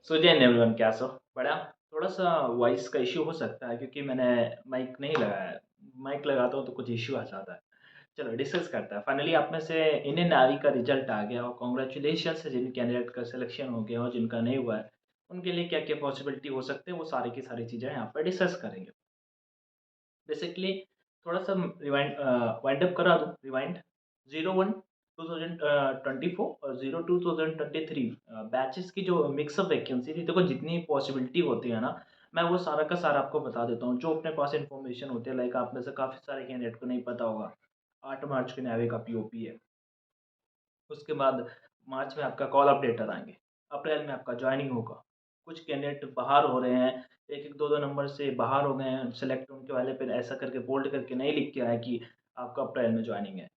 सो जय एवरीवन, कैसे हो? बड़ा थोड़ा-सा वॉइस का इश्यू हो सकता है क्योंकि मैंने माइक नहीं लगाया है। माइक लगाता हूँ तो कुछ इश्यू आ जाता है। चलो डिस्कस करते हैं। फाइनली आप में से इंडियन नेवी का रिजल्ट आ गया और कांग्रेचुलेशंस है जिन कैंडिडेट का सिलेक्शन हो गया और जिनका नहीं हुआ है, उनके लिए क्या-क्या पॉसिबिलिटी हो सकते हैं, वो सारी की सारी चीज़ें यहाँ पे डिस्कस करेंगे। बेसिकली थोड़ा-सा वाइंड अप करा दूँ, रिवाइंड 01 2024 और 02 2023 बैचेस की जो मिक्स अप वैकेंसी थी, देखो जितनी पॉसिबिलिटी होती है ना, मैं वो सारा का सारा आपको बता देता हूँ। जो अपने पास इन्फॉर्मेशन होती है, लाइक आप में से काफ़ी सारे कैंडिडेट को नहीं पता होगा, 8 मार्च को नेवी का पीओपी है। उसके बाद मार्च में आपका कॉल अप लेटर आएँगे, अप्रैल में आपका जॉइनिंग होगा। कुछ कैंडिडेट बाहर हो रहे हैं, 1-1, 2-2 नंबर से बाहर हो गए हैं, सेलेक्ट उनके वाले पे ऐसा करके बोल्ड करके नहीं लिख के आया कि आपका अप्रैल में जॉइनिंग है।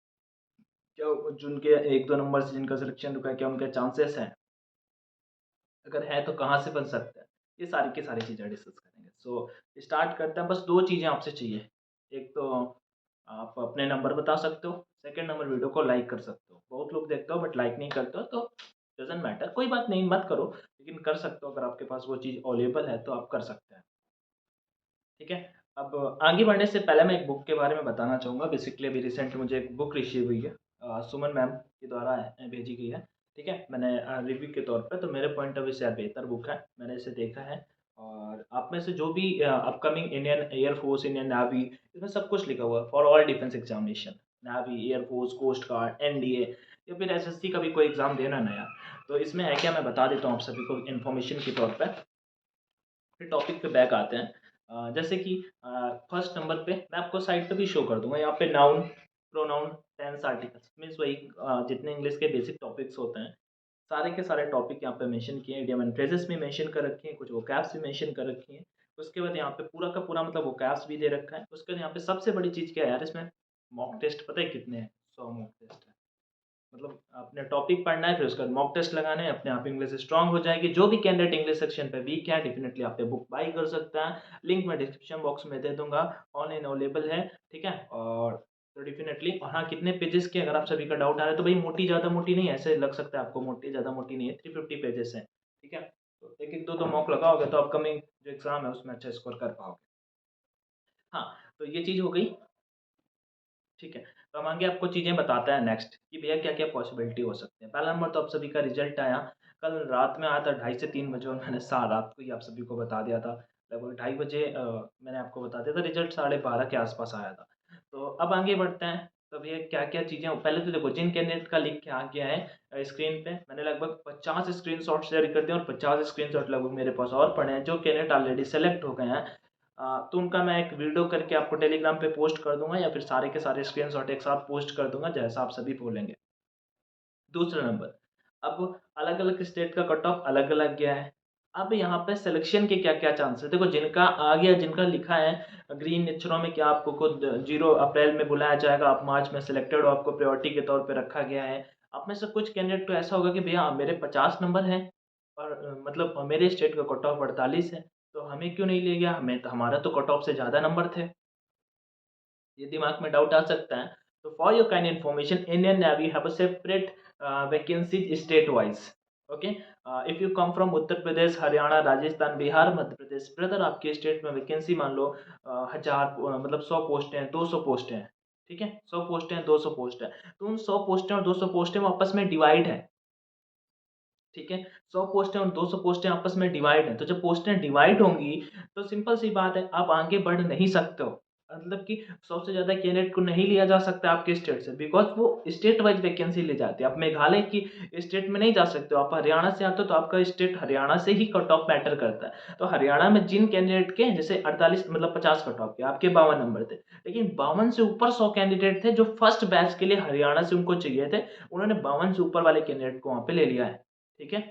क्या जिनके 1-2 नंबर से जिनका सिलेक्शन रुका है, क्या उनके चांसेस हैं? अगर है तो कहाँ से बन सकता है? ये सारी की सारी चीज़ें डिस्कस करेंगे। सो स्टार्ट करते हैं, बस 2 चीज़ें आपसे चाहिए। एक तो आप अपने नंबर बता सकते हो, सेकंड नंबर वीडियो को लाइक कर सकते हो। बहुत लोग देखते हो बट लाइक नहीं करते हो, तो डज़न्ट मैटर, कोई बात नहीं, मत करो, लेकिन कर सकते हो अगर आपके पास वो चीज़ अवेलेबल है तो आप कर सकते हैं। ठीक है? अब आगे बढ़ने से पहले मैं एक बुक के बारे में बताना चाहूँगा। बेसिकली अभी रिसेंट मुझे एक बुक रिसीव हुई है, सुमन मैम के द्वारा भेजी गई है। ठीक है? मैंने रिव्यू के तौर पे, तो मेरे पॉइंट ऑफ व्यू से बेहतर बुक है। मैंने इसे देखा है और आप में से जो भी upcoming Indian air force, Indian navy, इसमें सब कुछ लिखा हुआ है for all defence examination, navy, air force, coast guard, NDA या फिर एसएससी का भी कोई एग्ज़ाम देना नया। तो इसमें है क्या, मैं बता देता हूँ आप सभी को इन्फॉर्मेशन के तौर पे। फिर टॉपिक पे बैक आते हैं। जैसे कि फर्स्ट नंबर पे मैं आपको साइड पे भी शो कर दूँगा, यहाँ पे noun, pronoun, tense, articles means वही जितने इंग्लिश के बेसिक टॉपिक्स होते हैं, सारे के सारे टॉपिक यहाँ पे मेंशन किए हैं। इडियम एंड फ्रेजेस भी मेंशन कर रखे हैं, कुछ वोकैब्स भी मेंशन कर रखी हैं। उसके बाद यहाँ पे पूरा का पूरा मतलब वोकैब्स भी दे रखा है। उसके बाद यहाँ पे सबसे बड़ी चीज़ क्या है यार इसमें, मॉक टेस्ट पता है कितने हैं? 100 मॉक टेस्ट है। मतलब आपने टॉपिक पढ़ना है, फिर उसके बाद मॉक टेस्ट लगाने हैं, अपने आप इंग्लिश स्ट्रांग हो जाएगी। जो भी कैंडिडेट इंग्लिश सेक्शन पे वीक है, डेफिनिटली आप ये बुक बाय कर सकता है। लिंक मैं डिस्क्रिप्शन बॉक्स में दे दूँगा, ऑनलाइन अवेलेबल है, ठीक है? और तो डेफिनिटली, और हाँ, कितने पेजेज़ की अगर आप सभी का डाउट आ रहा है तो भई मोटी ज़्यादा मोटी नहीं है, ऐसे लग सकता है आपको मोटी, ज़्यादा मोटी नहीं है, 350 पेजेज़ हैं, ठीक है? तो 1-1, 2-2 मॉक लगाओगे तो अपकमिंग जो एग्ज़ाम है उसमें अच्छा स्कोर कर पाओगे। हाँ, तो ये चीज़ हो गई। ठीक है, तो हम आगे आपको चीज़ें बताते हैं नेक्स्ट कि भैया क्या-क्या पॉसिबिलिटी हो सकती है। पहला नंबर तो आप सभी का रिज़ल्ट आया, कल रात में आया था 2:30 से 3 बजे और मैंने सा रात को ही आप सभी को बता दिया था। लगभग 2:30 बजे मैंने आपको बता दिया था, रिज़ल्ट 12:30 के आस-पास आया था। तो अब आगे बढ़ते हैं, तो भैया क्या-क्या चीज़ें, पहले तो देखो जिन कैंडिडेट का लिख के आ गया है स्क्रीन पे, मैंने लगभग 50 स्क्रीनशॉट शेयर कर दिए और 50 स्क्रीनशॉट लगभग मेरे पास और पड़े हैं। जो कैंडिडेट ऑलरेडी सेलेक्ट हो गए हैं, तो उनका मैं एक वीडियो करके आपको टेलीग्राम पे पोस्ट कर दूँगा या फिर सारे के सारे स्क्रीनशॉट एक साथ पोस्ट कर दूँगा, जैसा आप सभी बोलेंगे। दूसरा नंबर, अब अलग-अलग स्टेट का कट ऑफ अलग-अलग गया है। अब यहाँ पे सिलेक्शन के क्या-क्या चांस है? देखो जिनका आ गया, जिनका लिखा है ग्रीन अक्षरों में कि आपको खुद 0 अप्रैल में बुलाया जाएगा, आप मार्च में सिलेक्टेड हो, आपको प्रायोरिटी के तौर पे रखा गया है। आप में से कुछ कैंडिडेट तो ऐसा होगा कि भैया मेरे 50 नंबर हैं और मतलब मेरे स्टेट का कट ऑफ 48 है, तो हमें क्यों नहीं लिया गया? हमें तो, हमारा तो कट ऑफ से ज़्यादा नंबर थे। ये दिमाग में डाउट आ सकता है। तो for your kind information, Indian navy have a separate vacancies state wise. Okay, if you come from Uttar Pradesh, Haryana, Rajasthan, Bihar, Madhya Pradesh, brother आपके स्टेट में वैकेंसी मान लो 1000 मतलब 100 पोस्ट हैं, 200 पोस्ट हैं, ठीक है? 100 पोस्ट हैं, 200 पोस्ट हैं, तो उन 100 पोस्टें और 200 पोस्टें वो आपस में डिवाइड है, ठीक है? 100 पोस्टें और 200 पोस्टें आपस में डिवाइड हैं, तो जब पोस्टें डिवाइड होंगी, तो सिंपल सी बात है, आप आगे बढ़ नहीं सकते हो। मतलब कि 100 से ज़्यादा कैंडिडेट को नहीं लिया जा सकता आपके स्टेट से, बिकॉज़ वो स्टेट वाइज़ वैकेंसी ले जाती है। आप मेघालय की स्टेट में नहीं जा सकते हो, आप हरियाणा से आते हो तो आपका स्टेट हरियाणा से ही कट ऑफ मैटर करता है। तो हरियाणा में जिन कैंडिडेट के जैसे 48 मतलब 50 कट ऑफ के, आपके 52 नंबर थे, लेकिन 52 से ऊपर 100 कैंडिडेट थे जो फर्स्ट बैच के लिए हरियाणा से उनको चाहिए थे, उन्होंने 52 से ऊपर वाले कैंडिडेट को वहाँ पे ले लिया है। ठीक है?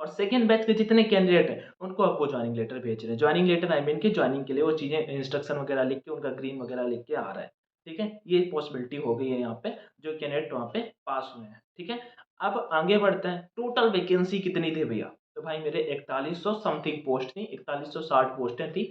और सेकंड बैच के जितने कैंडिडेट हैं, उनको अब वो जॉइनिंग लेटर भेज रहे हैं। जॉइनिंग लेटर आई मीन कि जॉइनिंग के लिए वो चीज़ें इंस्ट्रक्शन वगैरह लिख के, उनका ग्रीन वगैरह लिख के आ रहा है। ठीक है? ये पॉसिबिलिटी हो गई है यहाँ पे, जो कैंडिडेट वहाँ पे पास हुए हैं। ठीक है? अब आगे बढ़ते हैं, टोटल वैकेंसी कितनी थी भैया? तो भाई मेरे 4100 समथिंग पोस्ट थी, 4160 पोस्टें थी।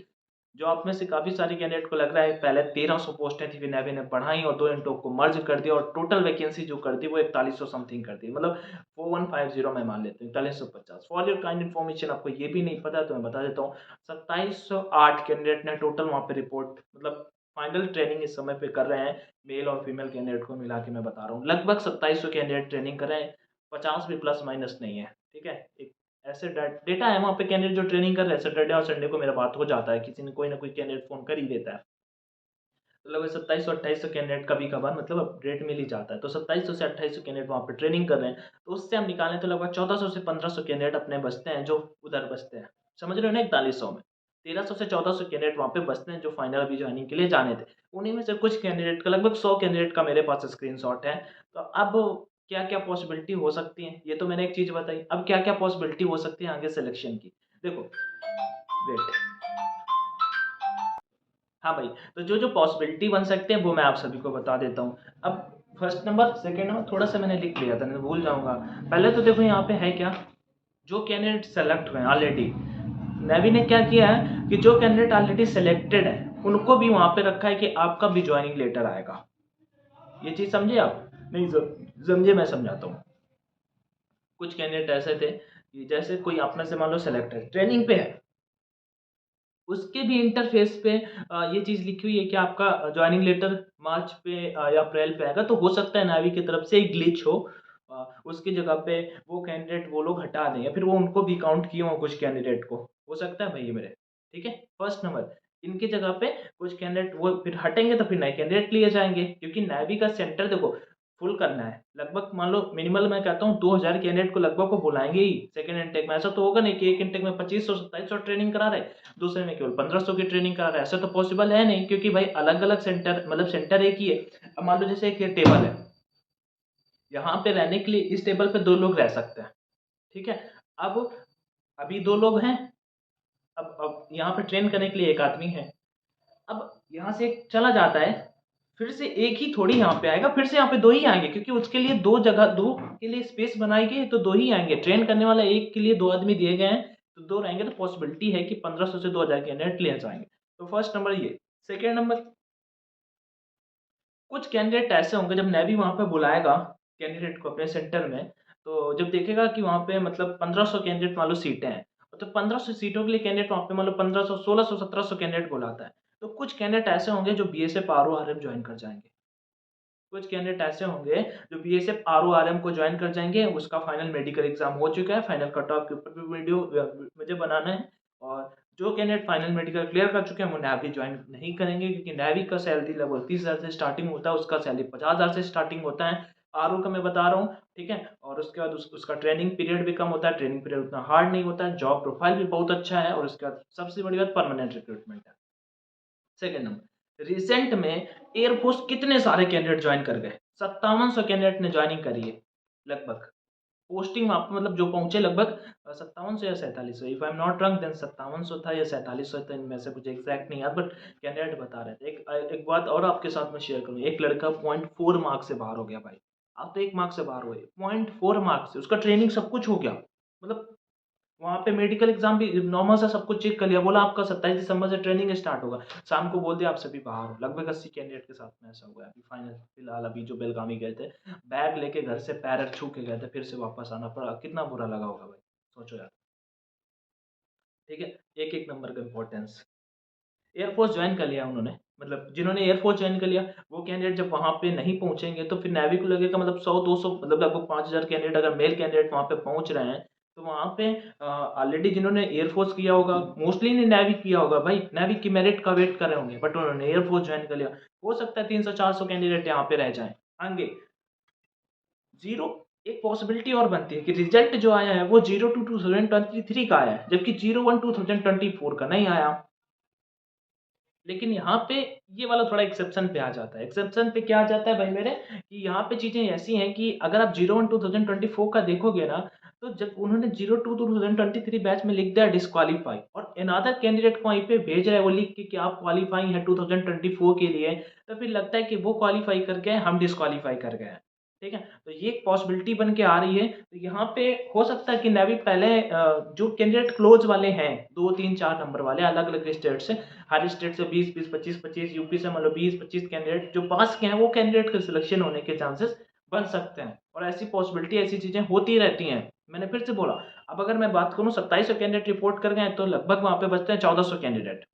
जो आप में से काफ़ी सारे कैंडिडेट को लग रहा है पहले 1300 पोस्टें थी, फिर नेवी ने बढ़ाई और 2 इंटों को मर्ज कर दिया और टोटल वैकेंसी जो कर दी वो 4100 समथिंग कर दी, मतलब 4150 मैं मान लेता हूँ, 4150। फॉर योर काइंड इन्फॉर्मेशन, आपको ये भी नहीं पता तो मैं बता देता हूँ, 2708 कैंडिडेट ने टोटल वहाँ पे रिपोर्ट, मतलब फाइनल ट्रेनिंग इस समय पे कर रहे हैं। मेल और फीमेल कैंडिडेट को मिला के मैं बता रहा हूँ, लगभग 2700 कैंडिडेट ट्रेनिंग कर रहे हैं, 50 भी प्लस माइनस नहीं है। ठीक है, एक ऐसे डेटा है वहाँ पे, कैंडिडेट जो ट्रेनिंग कर रहे हैं सैटरडे और संडे को मेरा बात हो जाता है, किसी ने कोई ना कोई कैंडिडेट फ़ोन कर ही देता है। तो लगभग 2700-2800 कैंडिडेट कभी कभार मतलब अपडेट मिल ही जाता है, तो 2700 से 2800 कैंडिडेट वहाँ पे ट्रेनिंग कर रहे हैं, तो उससे हम निकालें तो लगभग 1400 से 1500 कैंडिडेट अपने बचते हैं जो उधर बचते हैं, समझ रहे हो ना, 4100 में 1300 से 1400 कैंडिडेट वहाँ पे बचते हैं जो फाइनल अभी ज्वाइनिंग के लिए जाने थे। उन्हीं में से कुछ कैंडिडेट का, लगभग 100 कैंडिडेट का मेरे पास स्क्रीनशॉट है। तो अब क्या क्या पॉसिबिलिटी हो सकती है, ये तो मैंने एक चीज़ बताई, अब क्या क्या पॉसिबिलिटी हो सकती है आगे सिलेक्शन की, देखो, वेट, हाँ भाई, तो जो-जो पॉसिबिलिटी बन सकते हैं वो मैं आप सभी को बता देता हूँ। अब फर्स्ट नंबर, सेकंड नंबर थोड़ा-सा मैंने लिख लिया था, नहीं तो भूल जाऊँगा। पहले तो देखो यहाँ पे है क्या, जो कैंडिडेट सेलेक्ट हुए हैं ऑलरेडी, नेवी ने क्या किया है कि जो कैंडिडेट ऑलरेडी सिलेक्टेड है, उनको भी वहाँ पे रखा है कि आपका भी जॉइनिंग लेटर आएगा। ये चीज़ समझे आप? नहीं समझे, मैं समझाता हूँ। कुछ कैंडिडेट ऐसे थे कि जैसे कोई आप में से मान लो सेलेक्ट है, ट्रेनिंग पे है, उसके भी इंटरफेस पे ये चीज़ लिखी हुई है कि आपका जॉइनिंग लेटर मार्च पे या अप्रैल पे आएगा, तो हो सकता है नेवी की तरफ से एक ग्लिच हो, उसकी जगह पे वो कैंडिडेट वो लोग हटा दें या फिर वो उनको भी काउंट किए हों कुछ कैंडिडेट को, हो सकता है भाई ये मेरे, ठीक है? फर्स्ट नंबर, इनकी जगह पे कुछ कैंडिडेट वो फिर हटेंगे तो फिर नए कैंडिडेट लिए जाएँगे, क्योंकि नेवी का सेंटर देखो फुल करना है। लगभग मान लो मिनिमल मैं कहता हूँ 2000 कैंडिडेट को लगभग को बुलाएँगे ही सेकंड इनटेक में, ऐसा तो होगा नहीं कि एक इनटेक में 2500-2700 ट्रेनिंग करा रहे, दूसरे में केवल 1500 की ट्रेनिंग करा रहा है, ऐसा तो पॉसिबल है नहीं, क्योंकि भाई अलग-अलग सेंटर, मतलब सेंटर एक ही है। अब मान लो जैसे एक ये टेबल है, यहाँ पे रहने के लिए इस टेबल पे 2 लोग रह सकते हैं, ठीक है? अब अभी 2 लोग हैं, अब यहाँ पे ट्रेन करने के लिए 1 आदमी है। अब यहाँ से एक चला जाता है, फिर से एक ही थोड़ी यहाँ पे आएगा, फिर से यहाँ पे 2 ही आएँगे, क्योंकि उसके लिए 2 जगह 2 के लिए स्पेस बनाई गई है, तो 2 ही आएँगे। ट्रेन करने वाला एक के लिए 2 आदमी दिए गए हैं, तो 2 रहेंगे, तो पॉसिबिलिटी है कि 1500 से 2000 कैंडिडेट ले जाएँगे। तो फर्स्ट नंबर ये। सेकंड नंबर, कुछ कैंडिडेट ऐसे होंगे जब नेवी वहाँ पे बुलाएगा कैंडिडेट को अपने सेंटर में, तो जब देखेगा कि वहाँ पे मतलब 1500 कैंडिडेट मान लो सीटें हैं, तो 1500 सीटों के लिए कैंडिडेट वहाँ पे मान लो 1500, 1600, 1700 कैंडिडेट बुलाता है। तो कुछ कैंडिडेट ऐसे होंगे जो बीएसएफ आरओ-आरएम जॉइन कर जाएँगे। कुछ कैंडिडेट ऐसे होंगे जो बीएसएफ आरओ-आरएम को जॉइन कर जाएँगे, उसका फाइनल मेडिकल एग्ज़ाम हो चुका है, फाइनल कट ऑफ के ऊपर भी वीडियो मुझे बनाना है, और जो कैंडिडेट फाइनल मेडिकल क्लियर कर चुके हैं वो नेवी जॉइन नहीं करेंगे, क्योंकि नेवी का सैलरी लगभग 30,000 से स्टार्टिंग होता है, उसका सैलरी 50,000 से स्टार्टिंग होता है। आरओ का मैं बता रहा हूँ, ठीक है? और उसके बाद उसका ट्रेनिंग पीरियड भी कम होता है, ट्रेनिंग पीरियड उतना हार्ड नहीं होता है, जॉब प्रोफाइल भी बहुत अच्छा है, और उसके बाद सबसे बड़ी बात परमानेंट रिक्रूटमेंट है। सेकंड नंबर, रिसेंट में एयरफोर्स कितने सारे कैंडिडेट ज्वाइन कर गए, 5700 कैंडिडेट ने ज्वाइनिंग करी है लगभग। पोस्टिंग वहाँ पे मतलब जो पहुँचे लगभग 5700 या 4700, if I am not wrong then 5700 था या 4700 था, इनमें से मुझे एग्जैक्ट नहीं याद, बट कैंडिडेट बता रहे थे। एक बात और आपके साथ में शेयर करूँ, एक लड़का 0.4 मार्क्स से बाहर हो गया भाई। आप तो 1 मार्क्स से बाहर हुए, 0.4 मार्क्स से उसका ट्रेनिंग सब कुछ हो गया। मतलब वहाँ पे मेडिकल एग्ज़ाम भी नॉर्मल सा सब कुछ चेक कर लिया, बोला आपका 27 दिसंबर से ट्रेनिंग स्टार्ट होगा। शाम को बोल दिया आप सभी बाहर हो। लगभग 80 कैंडिडेट के साथ में ऐसा हुआ है। अभी फाइनल फिलहाल अभी जो बेलगामी गए थे, बैग लेके घर से पैर छू के गए थे, फिर से वापस आना पड़ा। कितना बुरा लगा होगा भाई, सोचो यार। ठीक है, एक-एक नंबर का इम्पोर्टेंस। एयरफोर्स जॉइन कर लिया उन्होंने, मतलब जिन्होंने एयरफोर्स जॉइन कर लिया, वो कैंडिडेट जब वहाँ पे नहीं पहुँचेंगे, तो फिर नेवी को लगेगा मतलब 100-200, मतलब लगभग 5000 कैंडिडेट अगर मेल कैंडिडेट वहाँ पे पहुँच रहे हैं, तो वहाँ पे ऑलरेडी जिन्होंने एयरफोर्स किया होगा, मोस्टली ने नेवी किया होगा भाई, नेवी की मेरिट का वेट कर रहे होंगे, बट उन्होंने एयरफोर्स जॉइन कर लिया। हो सकता है 300-400 कैंडिडेट यहाँ पे रह जाएँ। आगे 0, एक पॉसिबिलिटी और बनती है कि रिजल्ट जो आया है वो 02 2023 का आया है, जबकि 01 2024 का नहीं आया। लेकिन यहाँ पे ये वाला थोड़ा एक्सेप्शन पे आ जाता है। एक्सेप्शन पे क्या आ जाता है भाई मेरे, कि यहाँ पे चीज़ें ऐसी हैं कि अगर आप 01 2024 का देखोगे ना, तो जब उन्होंने 02 2023 बैच में लिख दिया डिस्क्वालीफाई, और अनदर कैंडिडेट को वहीं पे भेज रहा है वो लिख के कि आप क्वालीफाई हैं 2024 के लिए, तो फिर लगता है कि वो क्वालीफाई कर गए, हम डिस्क्वालीफाई कर गए हैं। ठीक है? तो ये एक पॉसिबिलिटी बन के आ रही है। तो यहाँ पे हो सकता है कि नेवी पहले जो कैंडिडेट क्लोज वाले हैं 2, 3, 4 नंबर वाले अलग-अलग स्टेट से, हर स्टेट से 20-20, 25-25, यूपी से मान लो 20-25 कैंडिडेट जो पास के हैं, वो कैंडिडेट के सिलेक्शन होने के चांसेस बन सकते हैं। और ऐसी पॉसिबिलिटी, ऐसी चीज़ें होती रहती हैं। मैंने फिर से बोला, अब अगर मैं बात करूँ 2700 कैंडिडेट रिपोर्ट कर गए हैं, तो लगभग वहाँ पे बचते हैं 1400 कैंडिडेट।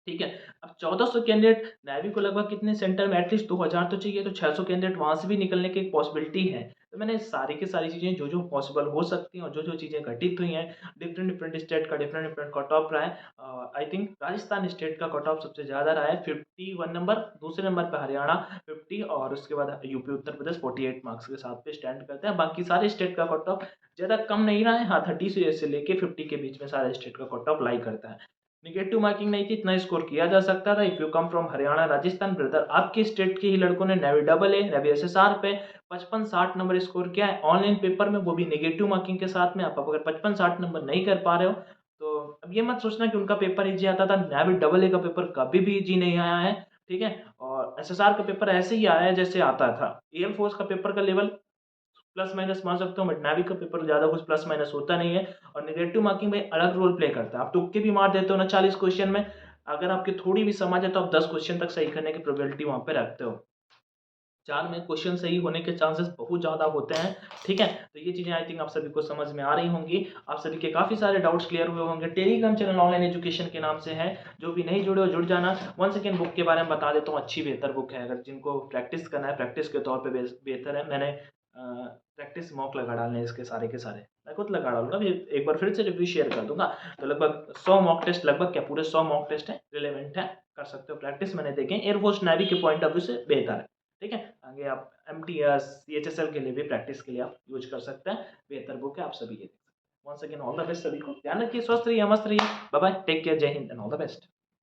ठीक है। अब 1400 कैंडिडेट नेवी को लगभग कितने सेंटर में एटलीस्ट 2000 तो चाहिए, तो 600 कैंडिडेट वहाँ से भी निकलने की एक पॉसिबिलिटी है। तो मैंने सारी की सारी चीज़ें जो-जो पॉसिबल हो सकती हैं और जो-जो चीज़ें घटित हुई हैं, डिफरेंट-डिफरेंट स्टेट का डिफरेंट-डिफरेंट कट ऑफ रहा है। आई थिंक राजस्थान स्टेट का कट ऑफ सबसे ज़्यादा रहा है 51 नंबर, दूसरे नंबर पे हरियाणा 50 और उसके बाद यूपी उत्तर प्रदेश 48 मार्क्स के साथ पे स्टैंड करते हैं। बाकी सारे स्टेट का कट ऑफ ज़्यादा कम नहीं रहा है। हाँ, 30 से लेके 50 के बीच में सारे स्टेट का कट ऑफ लाई करता है। नेगेटिव मार्किंग नहीं थी, इतना स्कोर किया जा सकता था। If you come from Haryana, Rajasthan brother, आपके स्टेट के ही लड़कों ने navy double A, navy SSR पे 55-60 नंबर स्कोर किया है ऑनलाइन पेपर में, वो भी नेगेटिव मार्किंग के साथ में। आप अगर 55-60 नंबर नहीं कर पा रहे हो, तो अब ये मत सोचना कि उनका पेपर इजी आता था। नेवी डबल ए का पेपर कभी भी इजी नहीं आया है, ठीक है? और एसएसआर का पेपर ऐसे ही आया है जैसे आता था। एयर फोर्स का पेपर का लेवल प्लस माइनस मान सकते हो, बट नाविक का पेपर ज़्यादा कुछ प्लस माइनस होता नहीं है। और नेगेटिव मार्किंग में अलग रोल प्ले करता है। आप तुक्के भी मार देते हो ना 40 क्वेश्चन में, अगर आपकी थोड़ी भी समझ है तो आप 10 क्वेश्चन तक सही करने की प्रोबेबिलिटी वहाँ पे रखते हो। 4 में क्वेश्चन सही होने के चांसेस बहुत ज़्यादा होते हैं, ठीक है? तो ये चीज़ें आई थिंक आप सभी को समझ में आ रही होंगी। आप सभी के काफ़ी सारे डाउट्स क्लियर हुए होंगे। टेलीग्राम चैनल ऑनलाइन एजुकेशन के नाम से है, जो भी नहीं जुड़े हो जुड़ जाना। वंस अगेन बुक के बारे में बता देता हूँ, अच्छी बेहतर बुक है, अगर जिनको प्रैक्टिस करना है, प्रैक्टिस के तौर पे बेहतर है। मैंने प्रैक्टिस मॉक लगा डालने हैं इसके सारे के सारे। मैं खुद लगा डालूँगा, अभी एक बार फिर से रिव्यू शेयर कर दूँगा। तो लगभग 100 मॉक टेस्ट, लगभग क्या पूरे 100 मॉक टेस्ट हैं, रिलेवेंट है, कर सकते हो प्रैक्टिस। मैंने देखे हैं, एयरफोर्स नेवी के पॉइंट ऑफ व्यू से बेहतर है, ठीक है? आगे आप एमटीएस, सीएचएसएल के लिए भी प्रैक्टिस के लिए आप यूज़ कर सकते हैं। बेहतर बुक है, आप सभी ये देख सकते हैं। Once again all the best सभी को। ध्यान रखिए, स्वस्थ रहिए, मस्त रहिए। बाय बाय, टेक केयर, जय Hind and all the best.